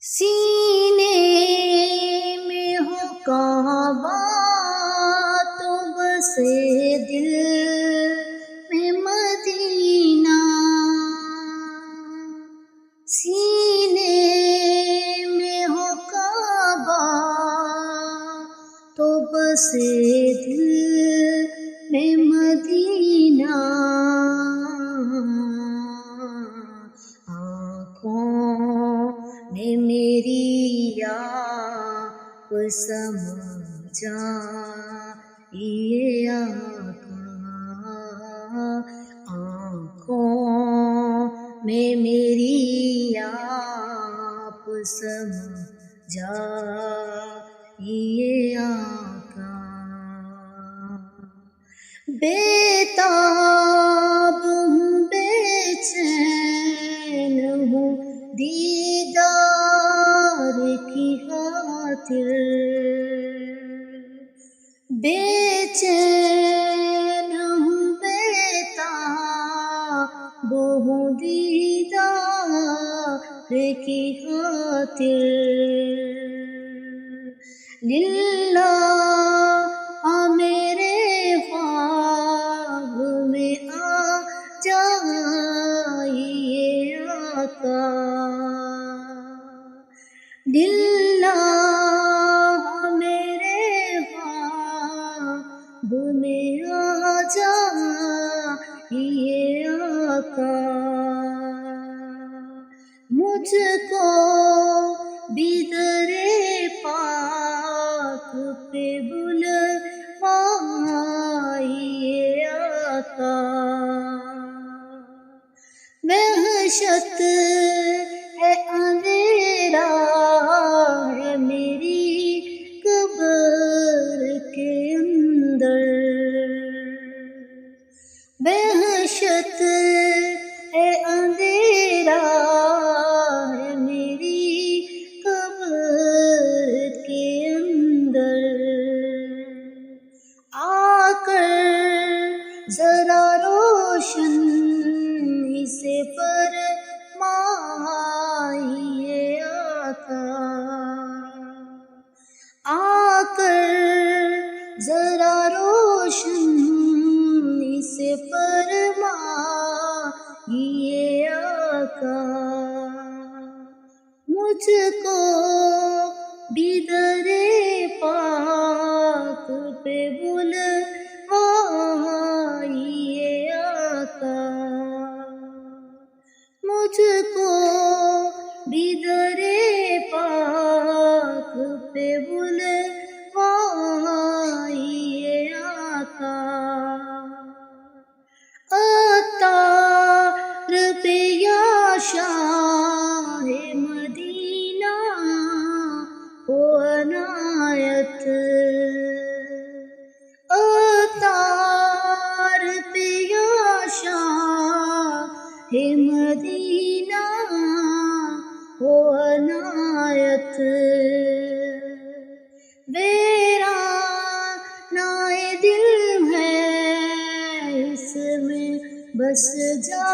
سینے میں ہو کعبہ تو بسے دل میں مدینہ، سینے میں ہو کعبہ تو بسے دل میں مدینہ، نے میری آپ سمجھا یہ آقا، آنکھوں میں میری آپ سمجھا یہ آقا، بیتاب ہوں بے چین ہوں دیدار کی خاطر، بے چین ہوں بیتاب ہوں دیدار کی خاطر، للہ میرے خواب میں آ جائیے آقا، للہ میرے خواب میں آ جائیے آقا، مجھ کو بھی در پاک پہ بلوائیے آقا، وحشت ہے اندھیرا ہے میری قبر کے اندر، وحشت ہے اندھیرا ہے میری قبر کے اندر، آ کر ذرا روشن سے فرمائیے آقا، آ کر ذرا روشن سے فرمائیے آقا، مجھ کو بھی در پاک پہ بلوائیے آقا، مجھ کو بھی در پاک پہ بلوائیے آقا، عطار پہ یا شاہ مدینہ ہو عنایت، عطار پہ یا شاہ مدینہ ہو عنایت، ویرانہ دل ہے اس میں بس جا